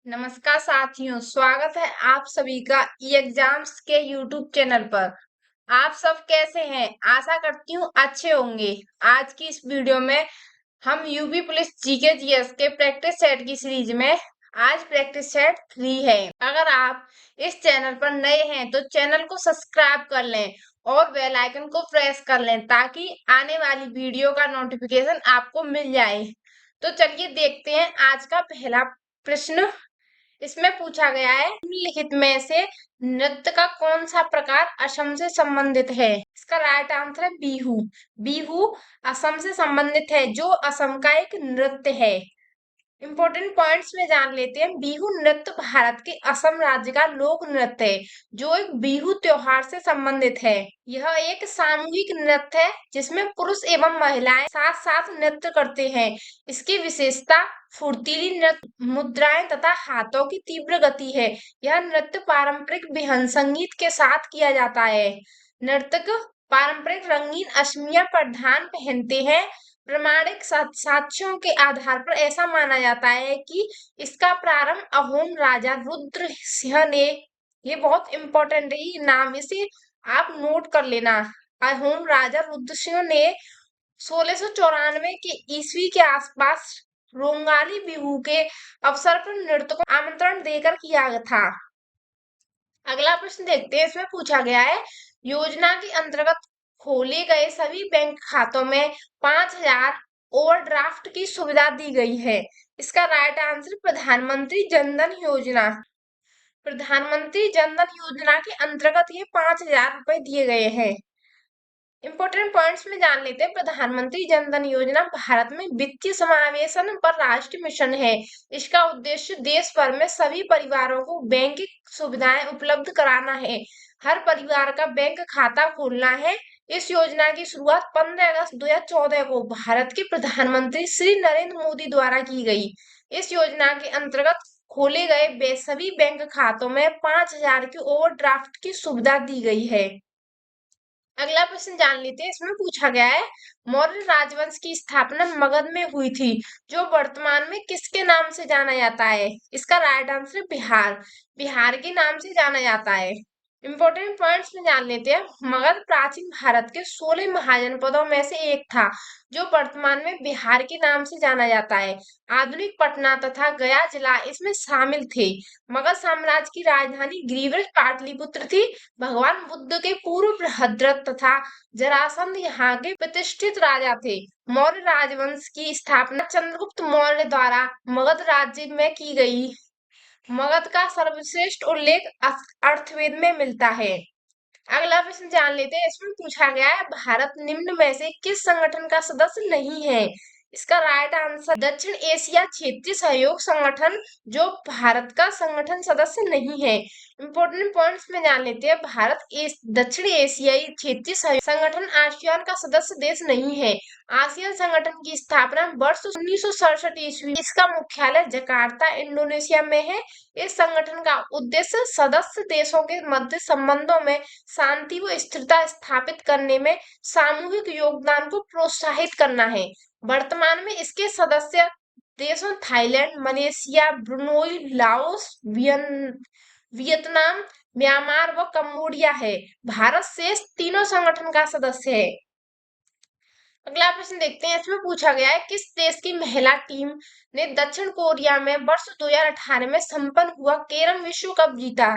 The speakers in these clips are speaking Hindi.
नमस्कार साथियों, स्वागत है आप सभी का ई एग्जाम्स के यूट्यूब चैनल पर। आप सब कैसे हैं? आशा करती हूँ अच्छे होंगे। आज की इस वीडियो में हम यूपी पुलिस जीके जीएस के प्रैक्टिस सेट की सीरीज में आज प्रैक्टिस सेट 3 है। अगर आप इस चैनल पर नए हैं तो चैनल को सब्सक्राइब कर लें और बेल आइकन को प्रेस कर लें ताकि आने वाली वीडियो का नोटिफिकेशन आपको मिल जाए। तो चलिए देखते हैं आज का पहला प्रश्न। इसमें पूछा गया है निम्नलिखित में से नृत्य का कौन सा प्रकार असम से संबंधित है? इसका राइट आंसर है बिहू। बिहू असम से संबंधित है, जो असम का एक नृत्य है। इंपॉर्टेंट पॉइंट्स में जान लेते हैं। बिहू नृत्य भारत के असम राज्य का लोक नृत्य है, जो एक बिहू त्योहार से संबंधित है। यह एक सामूहिक नृत्य है जिसमें पुरुष एवं महिलाएं साथ साथ नृत्य करते हैं। इसकी विशेषता फुर्तीली नृत्य मुद्राएं तथा हाथों की तीव्र गति है। यह नृत्य पारंपरिक बिहन संगीत के साथ किया जाता है। नर्तक पारंपरिक रंगीन अशमिया परिधान पहनते हैं। प्रमाणिक साक्ष्यों के आधार पर ऐसा माना जाता है कि इसका प्रारंभ अहोम राजा रुद्र सिंह ने, ये बहुत इंपॉर्टेंट है ये नाम, इसे आप नोट कर लेना। अहोम राजा रुद्र सिंह ने 1694 के ईस्वी के आसपास रोंगाली बिहू के अवसर पर नृत्य को आमंत्रण देकर किया था। अगला प्रश्न देखते हैं। इसमें पूछा गया है योजना के अंतर्गत खोले गए सभी बैंक खातों में 5,000 ओवरड्राफ्ट की सुविधा दी गई है। इसका राइट आंसर प्रधानमंत्री जनधन योजना। प्रधानमंत्री जनधन योजना के अंतर्गत ये 5,000 रुपए दिए गए हैं। इंपॉर्टेंट पॉइंट्स में जान लेते हैं। प्रधानमंत्री जनधन योजना भारत में वित्तीय समावेशन पर राष्ट्रीय मिशन है। इसका उद्देश्य देश भर में सभी परिवारों को बैंकिंग सुविधाएं उपलब्ध कराना है। हर परिवार का बैंक खाता खोलना है। इस योजना की शुरुआत 15 अगस्त 2014 को भारत के प्रधानमंत्री श्री नरेंद्र मोदी द्वारा की गई। इस योजना के अंतर्गत खोले गए सभी बैंक खातों में 5,000 की ओवरड्राफ्ट की सुविधा दी गई है। अगला प्रश्न जान लेते हैं। इसमें पूछा गया है मौर्य राजवंश की स्थापना मगध में हुई थी, जो वर्तमान में किसके नाम से जाना जाता है? इसका राइट आंसर बिहार। बिहार के नाम से जाना जाता है। इंपॉर्टेंट पॉइंट्स में जान लेते हैं। मगध प्राचीन भारत के 16 महाजनपदों में से एक था, जो वर्तमान में बिहार के नाम से जाना जाता है। आधुनिक पटना तथा गया जिला इसमें शामिल थे। मगध साम्राज्य की राजधानी ग्रीवज पाटलिपुत्र थी। भगवान बुद्ध के पूर्व बृहद्रथ तथा जरासंध यहाँ के प्रतिष्ठित राजा थे। मौर्य राजवंश की स्थापना चंद्रगुप्त मौर्य द्वारा मगध राज्य में की गई। मगध का सर्वश्रेष्ठ उल्लेख अर्थवेद में मिलता है। अगला प्रश्न जान लेते हैं। इसमें पूछा गया है भारत निम्न में से किस संगठन का सदस्य नहीं है? इसका राइट आंसर दक्षिण एशिया क्षेत्रीय सहयोग संगठन, जो भारत का संगठन सदस्य नहीं है। इंपॉर्टेंट पॉइंट्स में जान लेते हैं। भारत दक्षिण एशियाई क्षेत्रीय सहयोग संगठन आसियान का सदस्य देश नहीं है। आसियान संगठन की स्थापना वर्ष 1967 ईस्वी। इसका मुख्यालय जकार्ता इंडोनेशिया में है। इस संगठन का उद्देश्य सदस्य देशों के मध्य संबंधों में शांति व स्थिरता स्थापित करने में सामूहिक योगदान को प्रोत्साहित करना है। वर्तमान में इसके सदस्य देशों Thailand, Malaysia, Brunei, Laos, Vietnam, Myanmar व कंबोडिया है। भारत शेष तीनों संगठन का सदस्य है। अगला प्रश्न देखते हैं। इसमें पूछा गया है किस देश की महिला टीम ने दक्षिण कोरिया में वर्ष 2018 में संपन्न हुआ कैरम विश्व कप जीता?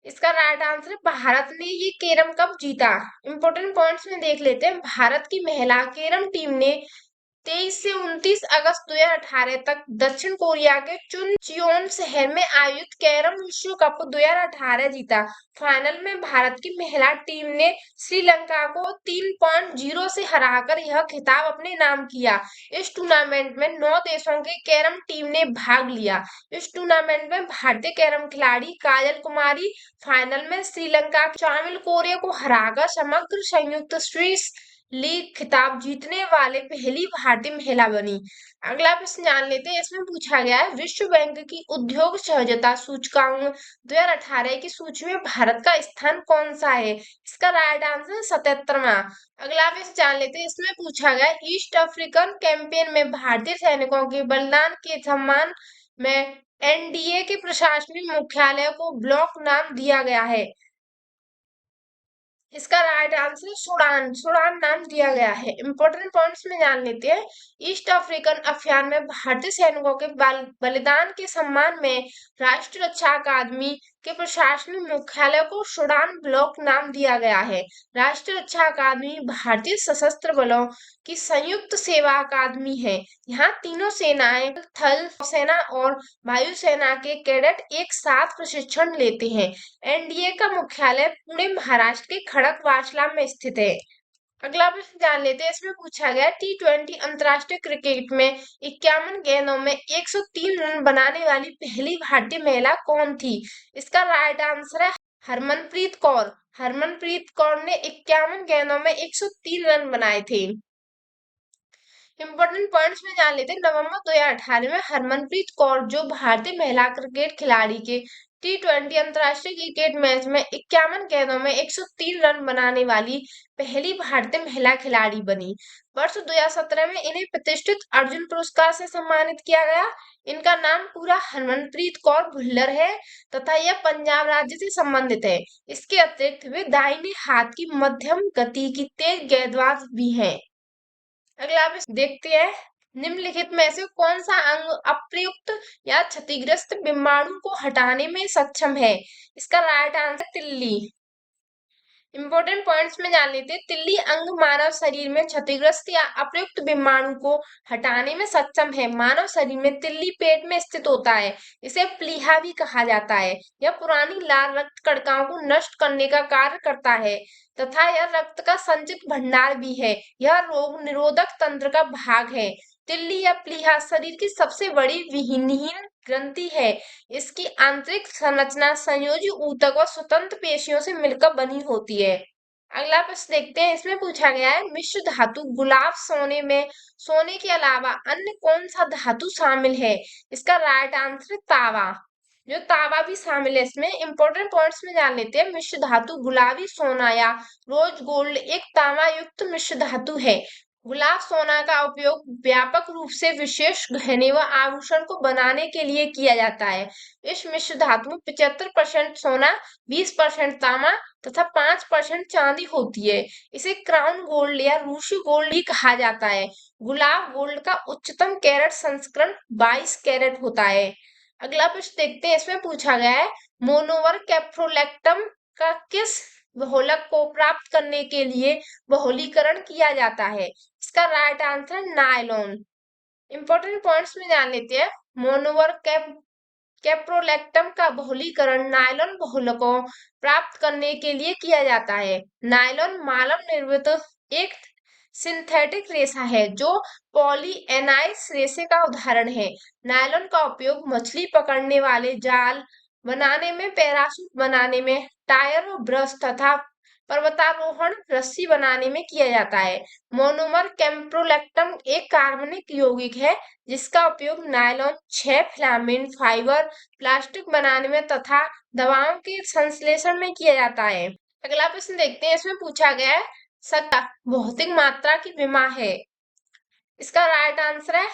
इसका राइट आंसर भारत ने ये कैरम कप जीता। इंपॉर्टेंट पॉइंट्स में देख लेते हैं। भारत की महिला कैरम टीम ने 23 से 29 अगस्त 2018 तक दक्षिण कोरिया के चुनचियोन शहर में आयोजित कैरम विश्व कप 2018 जीता। फाइनल में भारत की महिला टीम ने श्रीलंका को 3-0 से हराकर यह खिताब अपने नाम किया। इस टूर्नामेंट में 9 देशों की कैरम टीम ने भाग लिया। इस टूर्नामेंट में भारतीय कैरम खिलाड़ी काजल कुमारी फाइनल में श्रीलंका शामिल कोरिया को हराकर समग्र संयुक्त स्वीस लीग खिताब जीतने वाले पहली भारतीय महिला बनी। अगला प्रश्न जान लेते हैं। इसमें पूछा गया है विश्व बैंक की उद्योग सहजता सूचकांक 2018 की सूची में भारत का स्थान कौन सा है? इसका राइट आंसर 77वां। अगला प्रश्न जान लेते हैं। इसमें पूछा गया ईस्ट अफ्रीकन कैंपेन में भारतीय सैनिकों के बलिदान के सम्मान में एनडीए के प्रशासनिक मुख्यालय को ब्लॉक नाम दिया गया है? इसका राइट आंसर सूडान, सूडान नाम दिया गया है। इंपॉर्टेंट पॉइंट्स में जान लेते हैं। ईस्ट अफ्रीकन अभियान में भारतीय सैनिकों के बलिदान के सम्मान में राष्ट्रीय रक्षा अकादमी के प्रशासनिक मुख्यालय को सूडान ब्लॉक नाम दिया गया है। राष्ट्रीय रक्षा अकादमी भारतीय सशस्त्र बलों की संयुक्त सेवा अकादमी है। यहाँ तीनों सेनाएं, थल सेना और वायुसेना के कैडेट एक साथ प्रशिक्षण लेते हैं। एनडीए का मुख्यालय पुणे महाराष्ट्र के खड़कवासला में स्थित है। अगला प्रश्न जान लेते हैं। इसमें पूछा गया T20 अंतर्राष्ट्रीय क्रिकेट में 51 गेंदों में 103 रन बनाने वाली पहली भारतीय महिला कौन थी? इसका राइट आंसर है हरमनप्रीत कौर। हरमनप्रीत कौर ने 51 गेंदों में 103 रन बनाए थे। इंपॉर्टेंट पॉइंट्स में जान लेते हैं। नवंबर 2018 में हरमनप्रीत कौर, जो भारतीय महिला क्रिकेट खिलाड़ी के T20 अंतर्राष्ट्रीय क्रिकेट मैच में 51 गेंदों में 103 रन बनाने वाली पहली भारतीय महिला खिलाड़ी बनी। वर्ष 2017 में इन्हें प्रतिष्ठित अर्जुन पुरस्कार से सम्मानित किया गया। इनका नाम पूरा हरमनप्रीत कौर भुल्लर है तथा यह पंजाब राज्य से संबंधित है। इसके अतिरिक्त वे दाहिने हाथ की मध्यम गति की तेज गेंदबाज भी हैं। अगला आप देखते हैं। निम्नलिखित में से कौन सा अंग अप्रयुक्त या क्षतिग्रस्त बीमाणु को हटाने में सक्षम है? इसका राइट आंसर तिल्ली। इंपॉर्टेंट पॉइंट्स में जान लेते हैं। तिल्ली अंग मानव शरीर में क्षतिग्रस्त या अप्रयुक्त बीमाणु को हटाने में सक्षम है। मानव शरीर में तिल्ली पेट में स्थित होता है। इसे प्लीहा भी कहा जाता है। यह पुरानी लाल रक्त कणिकाओं को नष्ट करने का कार्य करता है तथा यह रक्त का संचित भंडार भी है। यह रोग निरोधक तंत्र का भाग है। तिल्ली या प्लीहा शरीर की सबसे बड़ी विहीनहीन ग्रंथि है। इसकी आंतरिक संरचना संयोजी ऊतक व स्वतंत्र पेशियों से मिलकर बनी होती है। अगला प्रश्न देखते हैं। इसमें पूछा गया है मिश्र धातु गुलाब सोने में सोने के अलावा अन्य कौन सा धातु शामिल है? इसका राइट आंसर है तावा। जो तावा भी शामिल है इसमें। इंपॉर्टेंट पॉइंट्स में जान लेते हैं। मिश्र धातु गुलाबी सोना या रोज गोल्ड एक तांबा युक्त मिश्र धातु है। गुलाब सोना का उपयोग व्यापक रूप से विशेष गहने व आभूषण को बनाने के लिए किया जाता है। इस मिश्र धातु में 75% सोना, 20% तांबा तथा 5% चांदी होती है। इसे क्राउन गोल्ड या रूसी गोल्ड भी कहा जाता है। गुलाब गोल्ड का उच्चतम कैरेट संस्करण 22 कैरेट होता है। अगला प्रश्न देखते हैं। इसमें पूछा गया है मोनोवर कैप्रोलैक्टम का किस बहुलक को प्राप्त करने के लिए बहुलीकरण किया जाता है? इसका right answer nylon. Important points में जान लेते हैं। मोनोवर कैप्रोलैक्टम का बहुलीकरण नायलॉन बहुलकों प्राप्त करने के लिए किया जाता है। नायलॉन मानव निर्मित एक सिंथेटिक रेशा है जो पॉलीएनाइज रेशे का उदाहरण है। नायलॉन का उपयोग मछली पकड़ने वाले जाल बनाने में, पैराशूट बनाने में, टायर और ब्रश तथा पर्वतारोहण रस्सी बनाने में किया जाता है। मोनोमर कैप्रोलैक्टम एक कार्बनिक यौगिक है जिसका उपयोग नायलॉन 6 फिलामेंट फाइबर प्लास्टिक बनाने में तथा दवाओं के संश्लेषण में किया जाता है। अगला प्रश्न देखते हैं। इसमें पूछा गया है सत्ता भौतिक मात्रा की विमा है। इसका राइट आंसर है,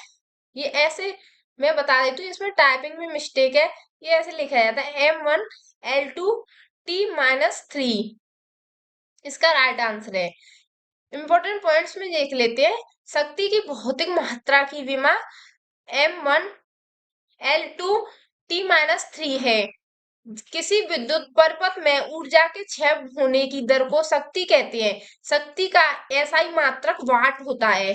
ये ऐसे मैं बता देती हूँ, इसमें टाइपिंग में मिस्टेक है। ये ऐसे लिखा जाता है M1L2T-3। इसका राइट आंसर है। इंपॉर्टेंट पॉइंट्स में देख लेते हैं। शक्ति की भौतिक मात्रा की विमा M1L2T-3 है। किसी विद्युत परिपथ में ऊर्जा के क्षय होने की दर को शक्ति कहते हैं। शक्ति का एसआई मात्रक वाट होता है।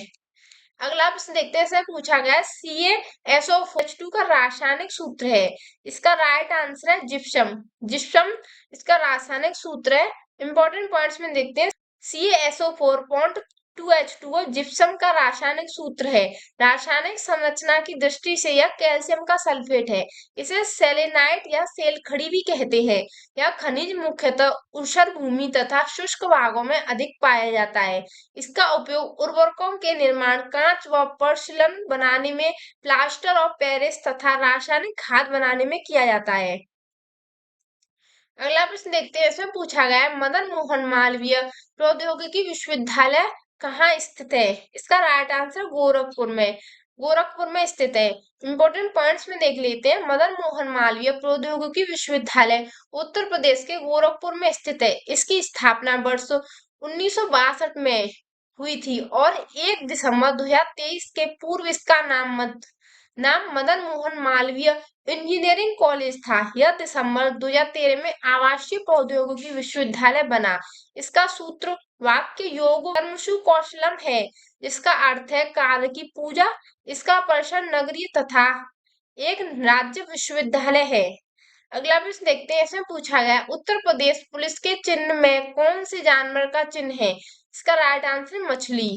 अगला प्रश्न देखते हैं। पूछा गया CaSO4H2 का रासायनिक सूत्र है। इसका राइट आंसर है जिप्सम। जिप्सम इसका रासायनिक सूत्र है। इंपॉर्टेंट पॉइंट्स में देखते हैं। CaSO4.2H2O जिप्सम का रासायनिक सूत्र है। रासायनिक संरचना की दृष्टि से यह कैल्शियम का सल्फेट है। इसे सेलेनाइट या सेल खड़ी भी कहते हैं। यह खनिज मुख्यतः ऊषर भूमि तथा शुष्क भागों में अधिक पाया जाता है। इसका उपयोग उर्वरकों के निर्माण, कांच व पोर्सिलन बनाने में, प्लास्टर ऑफ पेरिस तथा रासायनिक खाद बनाने में किया जाता है। अगला प्रश्न देखते हैं। इसमें पूछा गया है मदन मोहन मालवीय प्रौद्योगिकी विश्वविद्यालय कहाँ स्थित है? इसका राइट आंसर गोरखपुर में। गोरखपुर में स्थित है। इंपॉर्टेंट पॉइंट्स में देख लेते हैं। मदन मोहन मालवीय प्रौद्योगिकी विश्वविद्यालय उत्तर प्रदेश के गोरखपुर में स्थित है। इसकी स्थापना वर्ष 1962 में हुई थी और 1 दिसंबर 2023 के पूर्व इसका नाम मदन मोहन मालवीय इंजीनियरिंग कॉलेज था। यह दिसंबर 2013 में आवासीय प्रौद्योगिकी विश्वविद्यालय बना। इसका सूत्र वाक्य योग कर्मसु कौशलम है, जिसका अर्थ है कार्य की पूजा। इसका परिसर नगरीय तथा एक राज्य विश्वविद्यालय है। अगला प्रश्न देखते हैं। इसमें पूछा गया है, उत्तर प्रदेश पुलिस के चिन्ह में कौन से जानवर का चिन्ह है? इसका राइट आंसर मछली।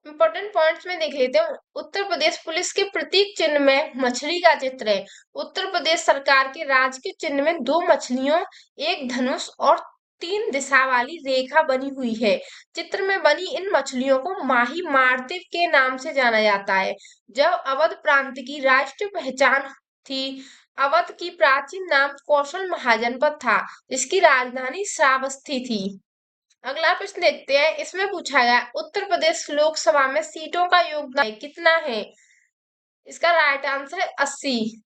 इंपॉर्टेंट पॉइंट्स में देख लेते हैं। उत्तर प्रदेश पुलिस के प्रतीक चिन्ह में मछली का चित्र है। उत्तर प्रदेश सरकार के राजकीय चिन्ह में 2 मछलियों, एक धनुष और 3 दिशा वाली रेखा बनी हुई है। चित्र में बनी इन मछलियों को माही मार्तिव के नाम से जाना जाता है। जब अवध प्रांत की राष्ट्रीय पहचान थी। अवध की प्राचीन नाम कौशल महाजनपद था, जिसकी राजधानी श्रावस्ती थी। अगला प्रश्न देखते हैं। इसमें पूछा गया उत्तर प्रदेश लोकसभा में सीटों का योगदान कितना है? इसका राइट आंसर है 80।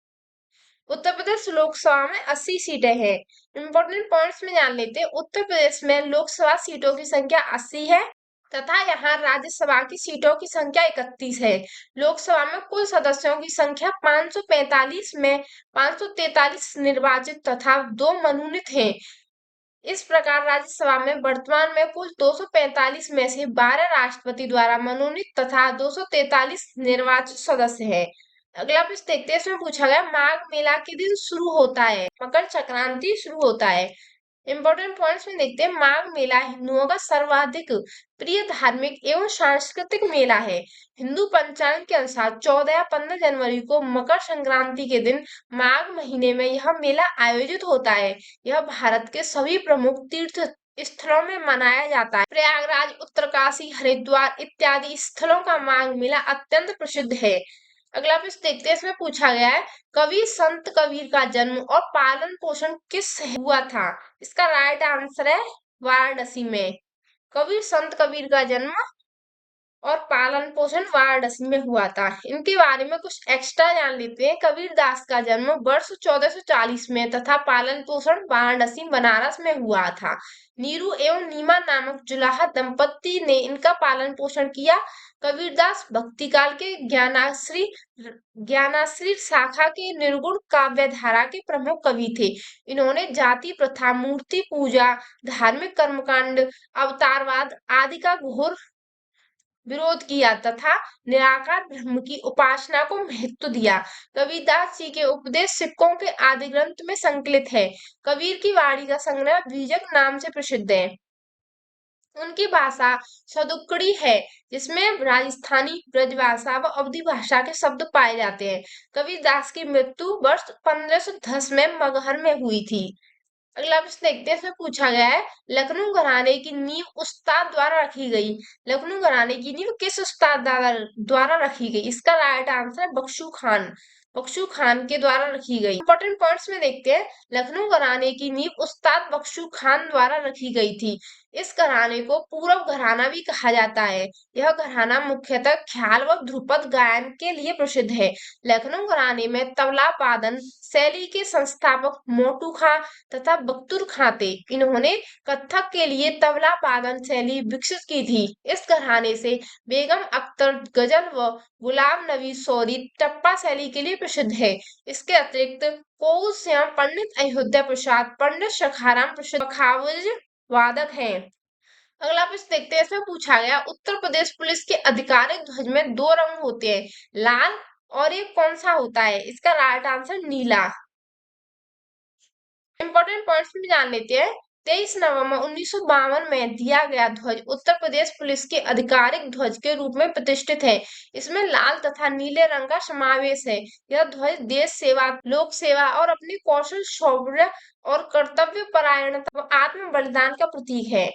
उत्तर प्रदेश लोकसभा में 80 सीटें हैं। इंपॉर्टेंट पॉइंट्स में जान लेते हैं। उत्तर प्रदेश में लोकसभा सीटों की संख्या 80 है तथा यहाँ राज्यसभा की सीटों की संख्या 31 है। लोकसभा में कुल सदस्यों की संख्या 545 में 543 निर्वाचित तथा 2 मनोनीत हैं। इस प्रकार राज्यसभा में वर्तमान में कुल 245 में से 12 राष्ट्रपति द्वारा मनोनीत तथा 243 निर्वाचित सदस्य हैं। अगला प्रश्न देखते हैं। इसमें पूछा गया माघ मेला के दिन शुरू होता है, मकर संक्रांति शुरू होता है। इंपॉर्टेंट पॉइंट्स में देखते हैं। माघ मेला हिंदुओं का सर्वाधिक प्रिय धार्मिक एवं सांस्कृतिक मेला है। हिंदू पंचांग के अनुसार 14 या 15 जनवरी को मकर संक्रांति के दिन माघ महीने में यह मेला आयोजित होता है। यह भारत के सभी प्रमुख तीर्थ स्थलों में मनाया जाता है। प्रयागराज, उत्तरकाशी, हरिद्वार इत्यादि स्थलों का माघ मेला अत्यंत प्रसिद्ध है। अगला प्रश्न देखते हैं। इसमें पूछा गया है कवि संत कबीर का जन्म और पालन पोषण किस शहर हुआ था? इसका राइट आंसर है वाराणसी में। कबीर संत कबीर का जन्म और पालन पोषण वाराणसी में हुआ था। इनके बारे में कुछ एक्स्ट्रा जान लेते हैं। कबीर दास का जन्म वर्ष 1440 में तथा पालन पोषण वाराणसी बनारस में हुआ था। नीरू एवं नीमा नामक जुलाहा दंपति ने इनका पालन पोषण किया। कबीरदास भक्ति काल के ज्ञानाश्री शाखा के निर्गुण काव्य धारा के प्रमुख कवि थे। इन्होंने जाति प्रथा, मूर्ति पूजा, धार्मिक कर्मकांड, अवतारवाद आदि का घोर विरोध किया तथा निराकार ब्रह्म की उपासना को महत्व दिया। कबीरदास जी के उपदेश सिक्कों के आदि ग्रंथ में संकलित है। कबीर की वाणी का संग्रह बीजक नाम से प्रसिद्ध है। उनकी भाषा सदुक्कड़ी है, जिसमें राजस्थानी, ब्रजभाषा व अवधी भाषा के शब्द पाए जाते हैं। कबीरदास की मृत्यु वर्ष 1510 में मगहर में हुई थी। अगला प्रश्न देखते हैं। इसमें पूछा गया है लखनऊ घराने की नींव उस्ताद द्वारा रखी गई। लखनऊ घराने की नींव किस उस्ताद द्वारा रखी गई? इसका राइट आंसर है बख्शू खान। बख्शू खान के द्वारा रखी गई। इंपॉर्टेंट पॉइंट्स में देखते हैं। लखनऊ घराने की नींव उस्ताद बख्शू खान द्वारा रखी गई थी। इस घराने को पूरब घराना भी कहा जाता है। यह घराना मुख्यतः ख्याल व ध्रुपद गायन के लिए प्रसिद्ध है। लखनऊ घराने में तबला वादन शैली के संस्थापक मोटू खां तथा बख्तूर खां थे। इन्होंने कत्थक के लिए तबला वादन शैली विकसित की थी। इस घराने से बेगम अख्तर गजल व गुलाम नबी सौरी टप्पा शैली के लिए प्रसिद्ध है। इसके अतिरिक्त कोउ श्याम, पंडित अयोध्या प्रसाद, पंडित सखाराम प्रसिद्ध बखावज वादक हैं। अगला प्रश्न देखते हैं। इसमें पूछा गया उत्तर प्रदेश पुलिस के आधिकारिक ध्वज में 2 रंग होते हैं, लाल और एक कौन सा होता है? इसका राइट आंसर नीला। इंपॉर्टेंट पॉइंट्स भी जान लेते हैं। 23 नवंबर 1952 में दिया गया ध्वज उत्तर प्रदेश पुलिस के आधिकारिक ध्वज के रूप में प्रतिष्ठित है। इसमें लाल तथा नीले रंग का समावेश है। यह ध्वज देश सेवा, लोक सेवा और अपने कौशल, शौर्य और कर्तव्य परायणता व आत्म बलिदान का प्रतीक है।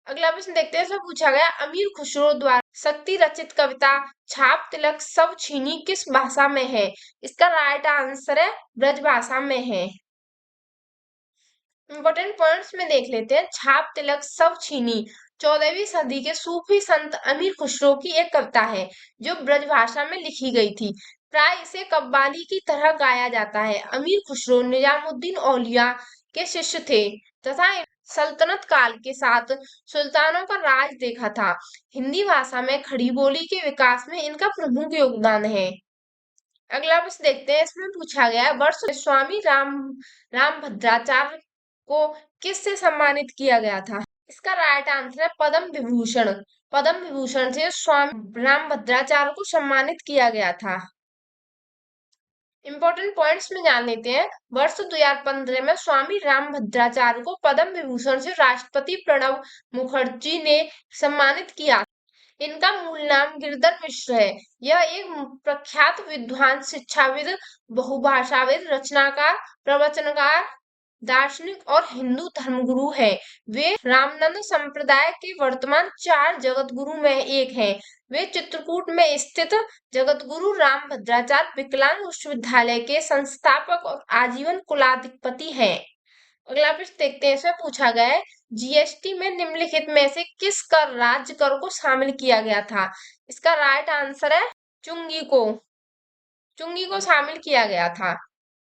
अगला प्रश्न देखते हैं। इसमें पूछा गया अमीर खुसरो द्वारा शक्ति रचित कविता छाप तिलक सब छीनी किस भाषा में है? इसका राइट आंसर है ब्रज भाषा में है। इंपॉर्टेंट पॉइंट्स में देख लेते हैं। छाप तिलक सब छीनी 14वीं सदी के सूफी संत अमीर खुसरो की एक कविता है जो ब्रज भाषा में लिखी गई थी। प्राय इसे कव्वाली की तरह गाया जाता है। अमीर खुसरो निजामुद्दीन औलिया के शिष्य थे तथा सल्तनत काल के साथ सुल्तानों का राज देखा था। हिंदी भाषा में खड़ी बोली के विकास में इनका प्रमुख योगदान है। अगला प्रश्न देखते हैं। इसमें पूछा गया है वर्ष स्वामी रामभद्राचार्य को किससे सम्मानित किया गया था? इसका राइट आंसर है पद्म विभूषण। पद्म विभूषण से स्वामी रामभद्राचार्य को सम्मानित किया गया था। इंपॉर्टेंट पॉइंट्स में जान लेते हैं। वर्ष 2015 में स्वामी रामभद्राचार्य को पद्म विभूषण से राष्ट्रपति प्रणब मुखर्जी ने सम्मानित किया। इनका मूल नाम गिरधर मिश्र है। यह एक प्रख्यात विद्वान, शिक्षाविद, बहुभाषाविद, रचनाकार, प्रवचनकार, दार्शनिक और हिंदू धर्मगुरु है। वे रामानंद संप्रदाय के वर्तमान 4 जगत गुरु में एक हैं। वे चित्रकूट में स्थित जगतगुरु रामभद्राचार्य विकलांग विश्वविद्यालय के संस्थापक और आजीवन कुलाधिपति हैं। अगला प्रश्न देखते हैं। इसमें पूछा गया है जीएसटी में निम्नलिखित में से किस कर राज्य कर को शामिल किया गया था? इसका राइट आंसर है चुंगी को। चुंगी को शामिल किया गया था।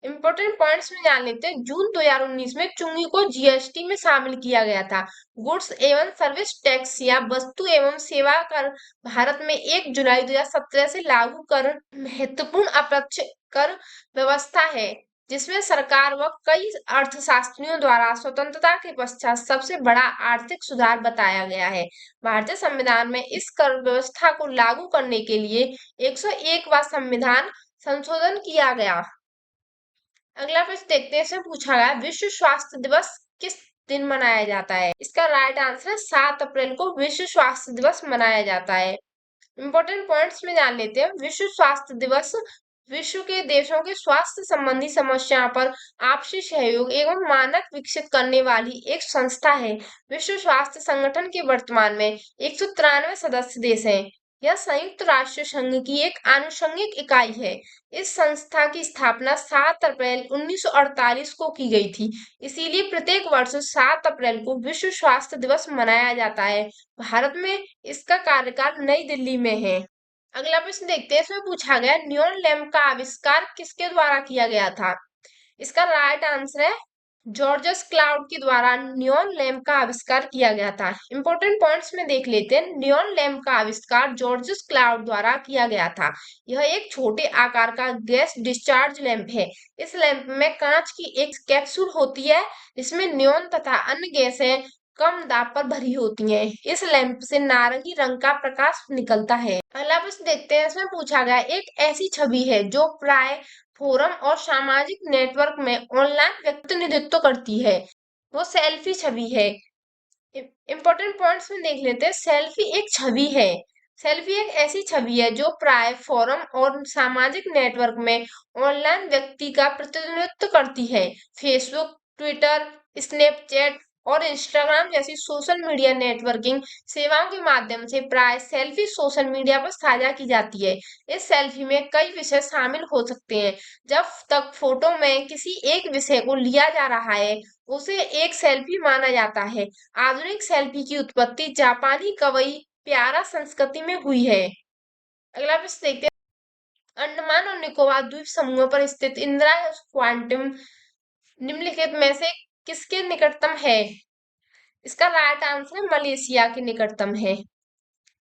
इंपॉर्टेंट पॉइंट्स में जान लेते हैं। जून 2019 में चुंगी को जीएसटी में शामिल किया गया था। गुड्स एवं सर्विस टैक्स या वस्तु एवं सेवा कर भारत में 1 जुलाई 2017 से लागू कर महत्वपूर्ण अप्रत्यक्ष कर व्यवस्था है जिसमें सरकार व कई अर्थशास्त्रियों द्वारा स्वतंत्रता के पश्चात सबसे बड़ा आर्थिक सुधार बताया गया है। भारतीय संविधान में इस कर व्यवस्था को लागू करने के लिए 101वां संविधान संशोधन किया गया। अगला प्रश्न देखते हैं। इसमें पूछा गया विश्व स्वास्थ्य दिवस किस दिन मनाया जाता है? इसका राइट आंसर है 7 अप्रैल को विश्व स्वास्थ्य दिवस मनाया जाता है। इंपॉर्टेंट पॉइंट्स में जान लेते हैं। विश्व स्वास्थ्य दिवस विश्व के देशों के स्वास्थ्य संबंधी समस्याओं पर आपसी सहयोग एवं मानक विकसित करने वाली एक संस्था है। विश्व स्वास्थ्य संगठन के वर्तमान में 193 सदस्य देश हैं। यह संयुक्त राष्ट्र संघ की एक आनुषंगिक इकाई है। इस संस्था की स्थापना 7 अप्रैल 1948 को की गई थी। इसीलिए प्रत्येक वर्ष 7 अप्रैल को विश्व स्वास्थ्य दिवस मनाया जाता है। भारत में इसका कार्यकाल नई दिल्ली में है। अगला प्रश्न देखते हैं। इसमें पूछा गया नियॉन लैंप का आविष्कार किसके द्वारा किया गया था? इसका राइट आंसर है जॉर्जस क्लाउड के द्वारा नियॉन लैंप का आविष्कार किया गया था। इंपॉर्टेंट पॉइंट्स में देख लेते हैं। नियॉन लैंप का आविष्कार जॉर्जस क्लाउड द्वारा किया गया था। यह एक छोटे आकार का गैस डिस्चार्ज लैंप है। इस लैंप में कांच की एक कैप्सूल होती है जिसमें नियॉन तथा अन्य गैसें कम दाब पर भरी होती हैं। इस लैंप से नारंगी रंग का प्रकाश निकलता है। अगला प्रश्न देखते हैं। इसमें पूछा गया एक ऐसी छवि है जो प्राय फोरम और सामाजिक नेटवर्क में ऑनलाइन प्रतिनिधित्व करती है। वो सेल्फी छवि है। इंपॉर्टेंट पॉइंट्स में देख लेते हैं। सेल्फी एक छवि है। सेल्फी एक ऐसी छवि है जो प्राय फोरम और सामाजिक नेटवर्क में ऑनलाइन व्यक्ति का प्रतिनिधित्व करती है। फेसबुक, ट्विटर, स्नैपचैट और इंस्टाग्राम जैसी सोशल मीडिया नेटवर्किंग सेवाओं के माध्यम से प्राय सेल्फी सोशल मीडिया पर साझा की जाती है। इस सेल्फी में कई विषय शामिल हो सकते हैं। जब तक फोटो में किसी एक विषय को लिया जा रहा है उसे एक सेल्फी माना जाता है। आधुनिक सेल्फी की उत्पत्ति जापानी कवई प्यारा संस्कृति में हुई है। अगला प्रश्न देखते हैं। अंडमान और निकोबार द्वीप समूह पर स्थित इंदिरा क्वांटम निम्नलिखित में से किसके निकटतम है? इसका राइट आंसर है मलेशिया के निकटतम है।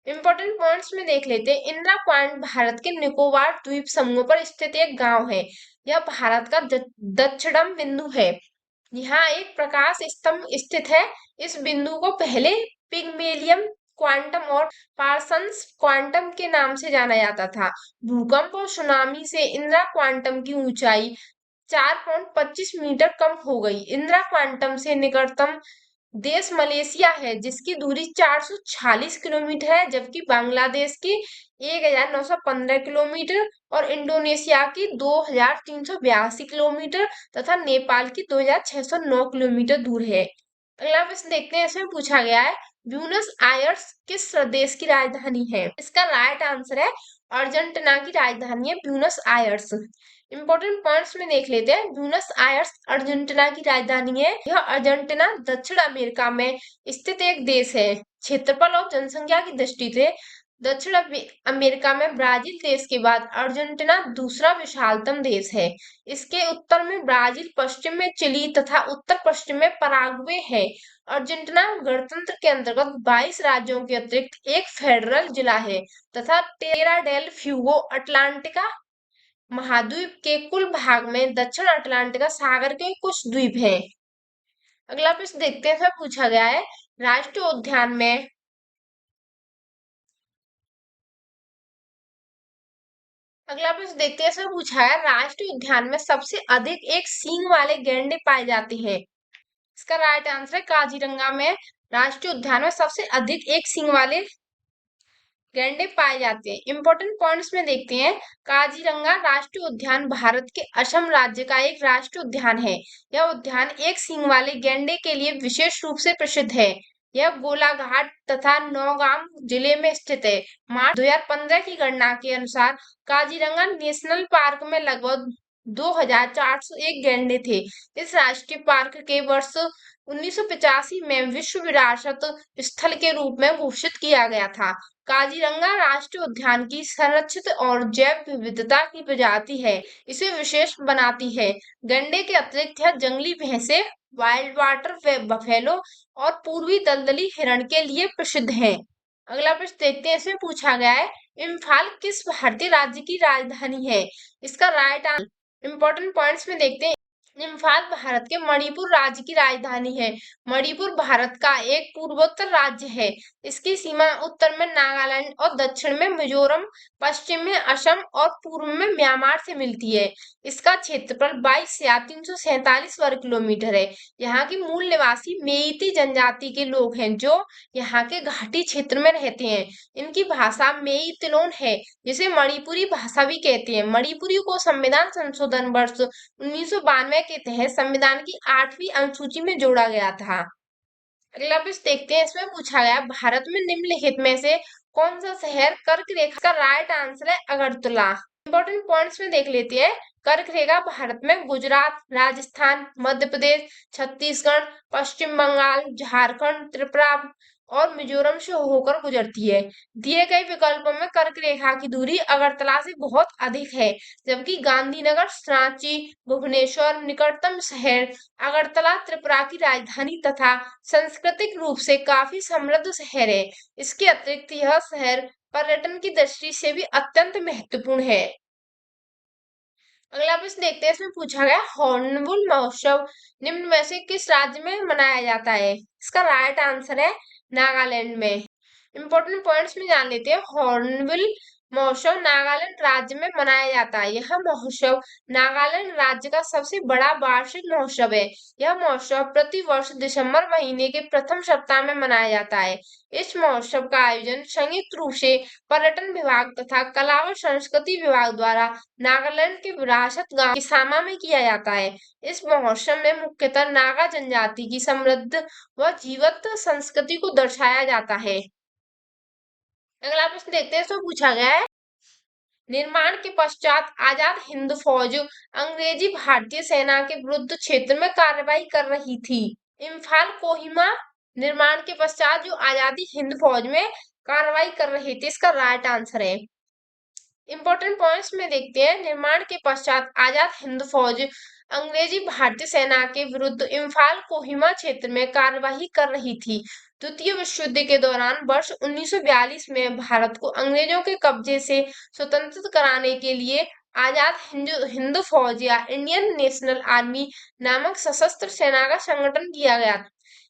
इंपॉर्टेंट पॉइंट्स में देख लेते हैं। इंदिरा पॉइंट भारत के निकोबार द्वीप समूह पर स्थित एक गांव है। यह भारत का दक्षिणम बिंदु है। यहाँ एक प्रकाश स्तंभ स्थित है। इस बिंदु को पहले पिग्मेलियम क्वांटम और पार्सन्स क्वांटम के नाम से जाना जाता था। भूकंप और सुनामी से इंदिरा क्वांटम की ऊंचाई 4.25 मीटर कम हो गई। इंदिरा क्वांटम से निकटतम देश मलेशिया है जिसकी दूरी 446 किलोमीटर है, जबकि बांग्लादेश की 1915 किलोमीटर और इंडोनेशिया की 2382 किलोमीटर तथा नेपाल की 2609 किलोमीटर दूर है। अगला प्रश्न देखते हैं। इसमें पूछा गया है ब्यूनस आयर्स किस देश की राजधानी है? इसका राइट आंसर है अर्जेंटीना की राजधानी है ब्यूनस आयर्स। इंपॉर्टेंट पॉइंट्स में देख लेते हैं। ब्यूनस आयर्स अर्जेंटीना की राजधानी है। यह अर्जेंटीना दक्षिण अमेरिका में स्थित एक देश है। क्षेत्रफल और जनसंख्या की दृष्टि से दक्षिण अमेरिका में ब्राजील देश के बाद अर्जेंटीना दूसरा विशालतम देश है। इसके उत्तर में ब्राजील, पश्चिम में चिली तथा उत्तर पश्चिम में पराग्वे है। अर्जेंटीना गणतंत्र के अंतर्गत 22 राज्यों के अतिरिक्त एक फेडरल जिला है तथा टेरा डेल फ्यूगो अटलांटिका महाद्वीप के कुल भाग में दक्षिण अटलांटिका सागर के कुछ द्वीप हैं। अगला प्रश्न देखते हैं। इसमें पूछा गया है राष्ट्रीय उद्यान में अगला प्रश्न देखते हैं। इसमें पूछा है राष्ट्रीय उद्यान में सबसे अधिक एक सींग वाले गैंडे पाए जाते हैं। इसका राइट आंसर है काजीरंगा में राष्ट्रीय उद्यान में सबसे अधिक एक सींग वाले गैंडे पाए जाते हैं। इंपॉर्टेंट पॉइंट्स में देखते हैं। काजीरंगा राष्ट्रीय उद्यान भारत के असम राज्य का एक राष्ट्रीय उद्यान है। यह उद्यान एक सींग वाले गैंडे के लिए विशेष रूप से प्रसिद्ध है। यह गोलाघाट तथा नौगाम जिले में स्थित है। मार्च 2015 की गणना के अनुसार काजीरंगा नेशनल पार्क में लगभग 2401 गैंडे थे। इस राष्ट्रीय पार्क के वर्ष 1985 में विश्व विरासत स्थल के रूप में घोषित किया गया था। काजीरंगा राष्ट्रीय उद्यान की संरक्षित और जैव विविधता की प्रजाति है। इसे विशेष बनाती है। गैंडे के अतिरिक्त यह जंगली भैंसे, वाइल्ड वाटर बफेलो और पूर्वी दलदली हिरण के लिए प्रसिद्ध है। अगला प्रश्न देखते हैं। इसमें पूछा गया है इम्फाल किस भारतीय राज्य की राजधानी है। इसका राइट आंसर इंपॉर्टेंट पॉइंट्स में देखते हैं। इम्फाल भारत के मणिपुर राज्य की राजधानी है। मणिपुर भारत का एक पूर्वोत्तर राज्य है। इसकी सीमा उत्तर में नागालैंड और दक्षिण में मिजोरम, पश्चिम में असम और पूर्व में म्यांमार से मिलती है। इसका क्षेत्रफल 22,347 वर्ग किलोमीटर है। यहाँ की मूल निवासी मेइती जनजाति के लोग हैं जो यहाँ के घाटी क्षेत्र में रहते हैं। इनकी भाषा मेइतेलोन है जिसे मणिपुरी भाषा भी कहते हैं। मणिपुरी को संविधान संशोधन वर्ष 1992 के तहत संविधान की 8वीं अनुसूची में जोड़ा गया था। अगला प्रश्न देखते हैं। इसमें पूछा गया भारत में निम्नलिखित में से कौन सा शहर कर्क रेखा का राइट आंसर है अगरतला। इंपॉर्टेंट पॉइंट्स में देख लेते हैं। कर्क रेखा भारत में गुजरात, राजस्थान, मध्य प्रदेश, छत्तीसगढ़, पश्चिम बंगाल, झारखंड, त्रिपुरा और मिजोरम से होकर गुजरती है। दिए गए विकल्पों में कर्क रेखा की दूरी अगरतला से बहुत अधिक है, जबकि गांधीनगर, रांची, भुवनेश्वर निकटतम शहर अगरतला त्रिपुरा की राजधानी तथा सांस्कृतिक रूप से काफी समृद्ध शहर है। इसके अतिरिक्त यह शहर पर्यटन की दृष्टि से भी अत्यंत महत्वपूर्ण है। अगला प्रश्न देखते हैं। इसमें पूछा गया हॉर्नबिल महोत्सव निम्न में से किस राज्य में मनाया जाता है। इसका राइट आंसर है नागालैंड में। इंपॉर्टेंट पॉइंट्स में जान लेते हैं। हॉर्नबिल महोत्सव नागालैंड राज्य में मनाया जाता है। यह महोत्सव नागालैंड राज्य का सबसे बड़ा वार्षिक महोत्सव है। यह महोत्सव प्रति वर्ष दिसंबर महीने के प्रथम सप्ताह में मनाया जाता है। इस महोत्सव का आयोजन संयुक्त रूप से पर्यटन विभाग तथा कला और संस्कृति विभाग द्वारा नागालैंड के विरासत गांव किसामा में किया जाता है। इस महोत्सव में मुख्यतः नागा जनजाति की समृद्ध व जीवंत संस्कृति को दर्शाया जाता है। अगला प्रश्न देखते हैं। इसमें पूछा गया है निर्माण के पश्चात आजाद हिंद फौज अंग्रेजी भारतीय सेना के विरुद्ध क्षेत्र में कार्रवाई कर रही थी। इम्फाल कोहिमा निर्माण के पश्चात जो आजादी हिंद फौज में कार्रवाई कर रही थी, इसका राइट आंसर है। इंपॉर्टेंट पॉइंट्स में देखते हैं। निर्माण के पश्चात आजाद हिंद फौज अंग्रेजी भारतीय सेना के विरुद्ध इम्फाल कोहिमा क्षेत्र में कार्यवाही कर रही थी। द्वितीय विश्व युद्ध के दौरान वर्ष 1942 में भारत को अंग्रेजों के कब्जे से स्वतंत्र कराने के लिए आजाद हिंद फौज या इंडियन नेशनल आर्मी नामक सशस्त्र सेना का संगठन किया गया।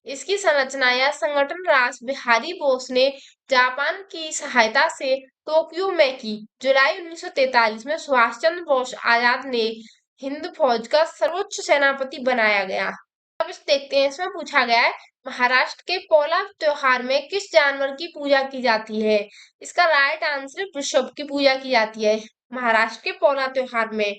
इसकी संरचना या संगठन रास बिहारी बोस ने जापान की सहायता से टोक्यो में की। जुलाई 1943 में सुभाष चंद्र बोस आजाद ने हिंद फौज का सर्वोच्च सेनापति बनाया गया। अब इस देखते हैं। इसमें पूछा गया है महाराष्ट्र के पोला त्योहार में किस जानवर की पूजा की जाती है। इसका राइट आंसर वृषभ की पूजा की जाती है महाराष्ट्र के पोला त्योहार में।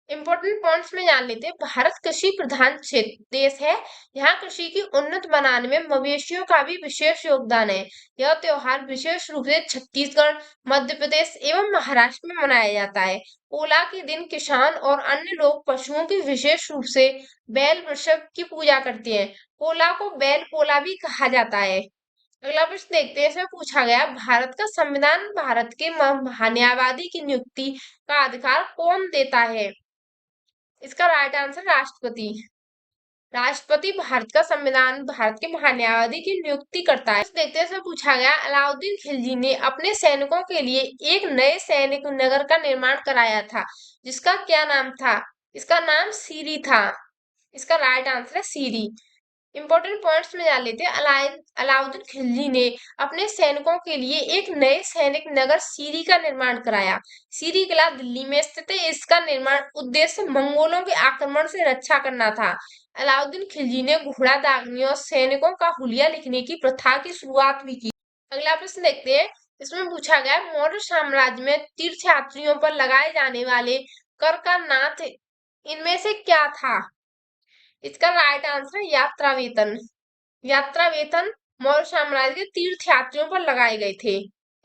इम्पोर्टेंट पॉइंट्स में जान लेते हैं। भारत कृषि प्रधान क्षेत्र देश है। यहाँ कृषि की उन्नत बनाने में मवेशियों का भी विशेष योगदान है। यह त्योहार विशेष रूप से छत्तीसगढ़, मध्य प्रदेश एवं महाराष्ट्र में मनाया जाता है। पोला के दिन किसान और अन्य लोग पशुओं की विशेष रूप से बैल वृषभ की पूजा करते हैं। पोला को बैल पोला भी कहा जाता है। अगला प्रश्न देखते हैं। इसमें पूछा गया, भारत का संविधान भारत के महान्यायवादी की नियुक्ति का अधिकार कौन देता है? इसका राइट आंसर राष्ट्रपति। राष्ट्रपति भारत का संविधान भारत के महान्यायवादी की नियुक्ति करता है। देखते हैं। इसमें पूछा गया, अलाउद्दीन खिलजी ने अपने सैनिकों के लिए एक नए सैनिक नगर का निर्माण कराया था, जिसका क्या नाम था? इसका नाम सीरी था। इसका राइट आंसर है सीरी। इंपॉर्टेंट पॉइंट्स में जान लेते हैं। अलाउद्दीन खिलजी ने अपने सैनिकों के लिए एक नए सैनिक नगर सीरी का निर्माण कराया। सीरी किला दिल्ली में स्थित है। इसका निर्माण उद्देश्य मंगोलों के आक्रमण से रक्षा करना था। अलाउद्दीन खिलजी ने घोड़ा दागने और सैनिकों का हुलिया लिखने की प्रथा की शुरुआत भी की। अगला प्रश्न देखते हैं। इसमें पूछा गया, मौर्य साम्राज्य में तीर्थयात्रियों पर लगाए जाने वाले कर का नाथ इनमें से क्या था? इसका राइट आंसर है यात्रा वेतन। यात्रा वेतन मौर्य साम्राज्य के तीर्थ यात्रियों पर लगाए गए थे।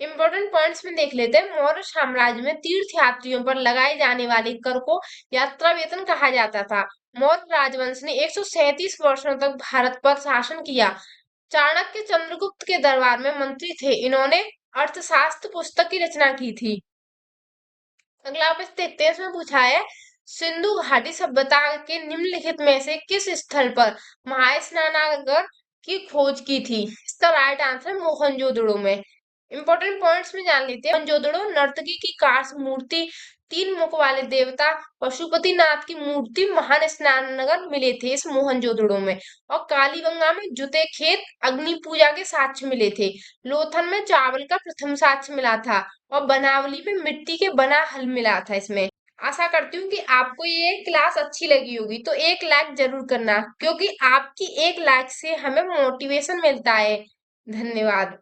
इंपोर्टेंट पॉइंट्स में देख लेते हैं। मौर्य साम्राज्य में तीर्थ यात्रियों पर लगाए जाने वाले कर को यात्रा वेतन कहा जाता था। मौर्य राजवंश ने 137 वर्षों तक भारत पर शासन किया। चाणक्य चंद्रगुप्त के दरबार में मंत्री थे। इन्होंने अर्थशास्त्र पुस्तक की रचना की थी। अगला आप इस देखते हैं। इसमें पूछा है, सिंधु घाटी सभ्यता के निम्नलिखित में से किस स्थल पर महास्नानागार की खोज की थी? इसका राइट आंसर मोहनजोदड़ो में। इंपॉर्टेंट पॉइंट्स में जान लेते हैं। मोहनजोदड़ो नर्तकी की कांस्य मूर्ति, 3 मुख वाले देवता पशुपतिनाथ की मूर्ति महान स्नानगर मिले थे इस मोहनजोदड़ो में। और कालीबंगा में जुते खेत अग्नि पूजा के साक्ष्य मिले थे। लोथल में चावल का प्रथम साक्ष्य मिला था। और बनावली में मिट्टी के बना हल मिला था इसमें। आशा करती हूँ कि आपको ये क्लास अच्छी लगी होगी, तो एक लाइक जरूर करना, क्योंकि आपकी एक लाइक से हमें मोटिवेशन मिलता है। धन्यवाद।